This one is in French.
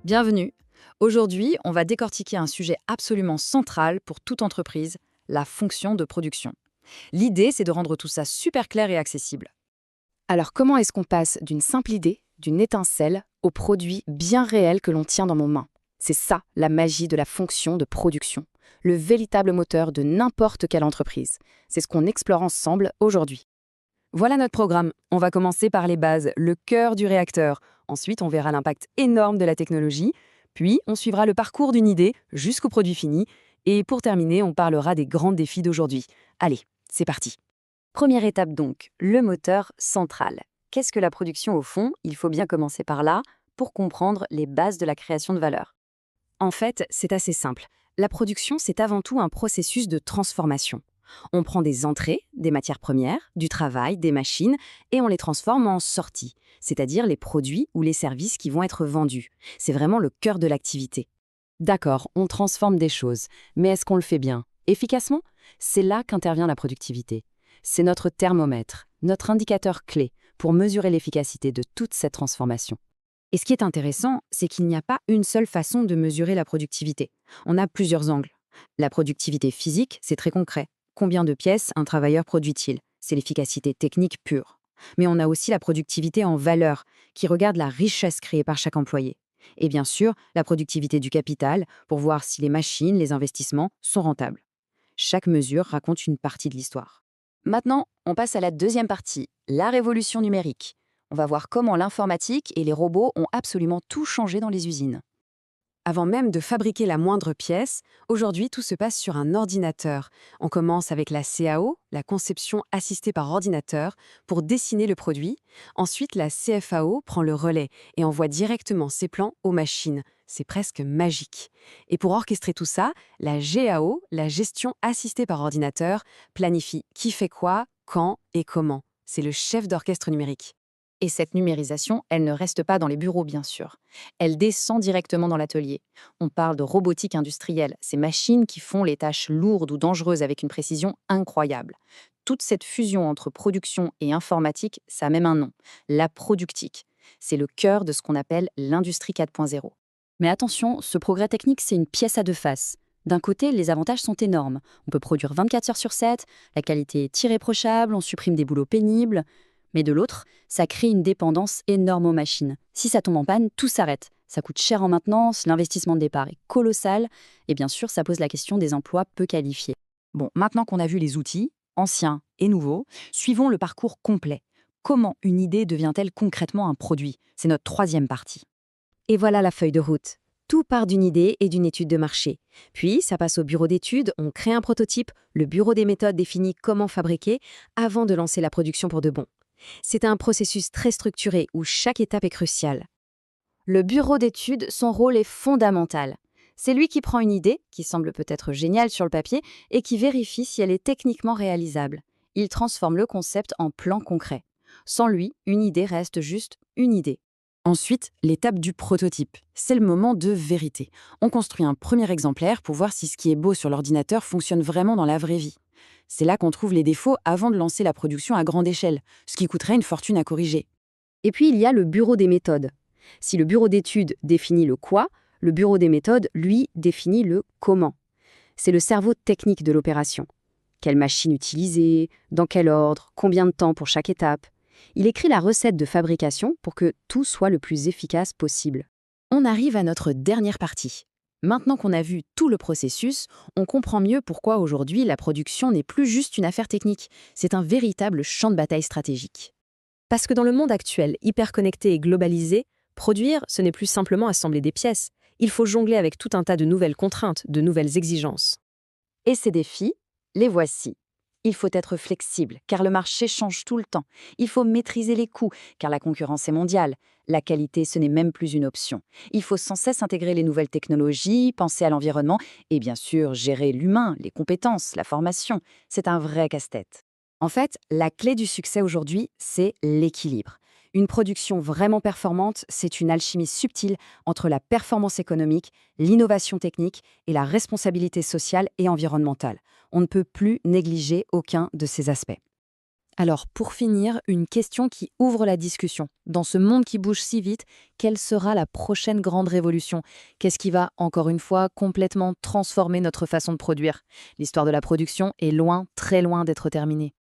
Bienvenue. Aujourd'hui, on va décortiquer un sujet absolument central pour toute entreprise, la fonction de production. L'idée, c'est de rendre tout ça super clair et accessible. Alors comment est-ce qu'on passe d'une simple idée, d'une étincelle, au produit bien réel que l'on tient dans nos mains? C'est ça la magie de la fonction de production, le véritable moteur de n'importe quelle entreprise. C'est ce qu'on explore ensemble aujourd'hui. Voilà notre programme. On va commencer par les bases, le cœur du réacteur. Ensuite, on verra l'impact énorme de la technologie. Puis, on suivra le parcours d'une idée jusqu'au produit fini. Et pour terminer, on parlera des grands défis d'aujourd'hui. Allez, c'est parti. Première étape donc, le moteur central. Qu'est-ce que la production au fond? Il faut bien commencer par là pour comprendre les bases de la création de valeur. En fait, c'est assez simple. La production, c'est avant tout un processus de transformation. On prend des entrées, des matières premières, du travail, des machines, et on les transforme en sorties, c'est-à-dire les produits ou les services qui vont être vendus. C'est vraiment le cœur de l'activité. D'accord, on transforme des choses, mais est-ce qu'on le fait bien? Efficacement? C'est là qu'intervient la productivité. C'est notre thermomètre, notre indicateur clé pour mesurer l'efficacité de toute cette transformation. Et ce qui est intéressant, c'est qu'il n'y a pas une seule façon de mesurer la productivité. On a plusieurs angles. La productivité physique, c'est très concret. Combien de pièces un travailleur produit-il? C'est l'efficacité technique pure. Mais on a aussi la productivité en valeur, qui regarde la richesse créée par chaque employé. Et bien sûr, la productivité du capital, pour voir si les machines, les investissements sont rentables. Chaque mesure raconte une partie de l'histoire. Maintenant, on passe à la deuxième partie, la révolution numérique. On va voir comment l'informatique et les robots ont absolument tout changé dans les usines. Avant même de fabriquer la moindre pièce, aujourd'hui tout se passe sur un ordinateur. On commence avec la CAO, la conception assistée par ordinateur, pour dessiner le produit. Ensuite, la CFAO prend le relais et envoie directement ses plans aux machines. C'est presque magique. Et pour orchestrer tout ça, la GAO, la gestion assistée par ordinateur, planifie qui fait quoi, quand et comment. C'est le chef d'orchestre numérique. Et cette numérisation, elle ne reste pas dans les bureaux, bien sûr. Elle descend directement dans l'atelier. On parle de robotique industrielle, ces machines qui font les tâches lourdes ou dangereuses avec une précision incroyable. Toute cette fusion entre production et informatique, ça a même un nom, la productique. C'est le cœur de ce qu'on appelle l'industrie 4.0. Mais attention, ce progrès technique, c'est une pièce à deux faces. D'un côté, les avantages sont énormes. On peut produire 24 heures sur 7, la qualité est irréprochable, on supprime des boulots pénibles. Mais de l'autre, ça crée une dépendance énorme aux machines. Si ça tombe en panne, tout s'arrête. Ça coûte cher en maintenance, l'investissement de départ est colossal, et bien sûr, ça pose la question des emplois peu qualifiés. Bon, maintenant qu'on a vu les outils, anciens et nouveaux, suivons le parcours complet. Comment une idée devient-elle concrètement un produit? C'est notre troisième partie. Et voilà la feuille de route. Tout part d'une idée et d'une étude de marché. Puis, ça passe au bureau d'études, on crée un prototype, le bureau des méthodes définit comment fabriquer avant de lancer la production pour de bon. C'est un processus très structuré où chaque étape est cruciale. Le bureau d'études, son rôle est fondamental. C'est lui qui prend une idée, qui semble peut-être géniale sur le papier, et qui vérifie si elle est techniquement réalisable. Il transforme le concept en plan concret. Sans lui, une idée reste juste une idée. Ensuite, l'étape du prototype. C'est le moment de vérité. On construit un premier exemplaire pour voir si ce qui est beau sur l'ordinateur fonctionne vraiment dans la vraie vie. C'est là qu'on trouve les défauts avant de lancer la production à grande échelle, ce qui coûterait une fortune à corriger. Et puis il y a le bureau des méthodes. Si le bureau d'études définit le quoi, le bureau des méthodes, lui, définit le comment. C'est le cerveau technique de l'opération. Quelle machine utiliser, dans quel ordre, combien de temps pour chaque étape. Il écrit la recette de fabrication pour que tout soit le plus efficace possible. On arrive à notre dernière partie. Maintenant qu'on a vu tout le processus, on comprend mieux pourquoi aujourd'hui la production n'est plus juste une affaire technique, c'est un véritable champ de bataille stratégique. Parce que dans le monde actuel, hyper connecté et globalisé, produire, ce n'est plus simplement assembler des pièces. Il faut jongler avec tout un tas de nouvelles contraintes, de nouvelles exigences. Et ces défis, les voici. Il faut être flexible, car le marché change tout le temps. Il faut maîtriser les coûts, car la concurrence est mondiale. La qualité, ce n'est même plus une option. Il faut sans cesse intégrer les nouvelles technologies, penser à l'environnement et bien sûr gérer l'humain, les compétences, la formation. C'est un vrai casse-tête. En fait, la clé du succès aujourd'hui, c'est l'équilibre. Une production vraiment performante, c'est une alchimie subtile entre la performance économique, l'innovation technique et la responsabilité sociale et environnementale. On ne peut plus négliger aucun de ces aspects. Alors, pour finir, une question qui ouvre la discussion. Dans ce monde qui bouge si vite, quelle sera la prochaine grande révolution? Qu'est-ce qui va, encore une fois, complètement transformer notre façon de produire? L'histoire de la production est loin, très loin d'être terminée.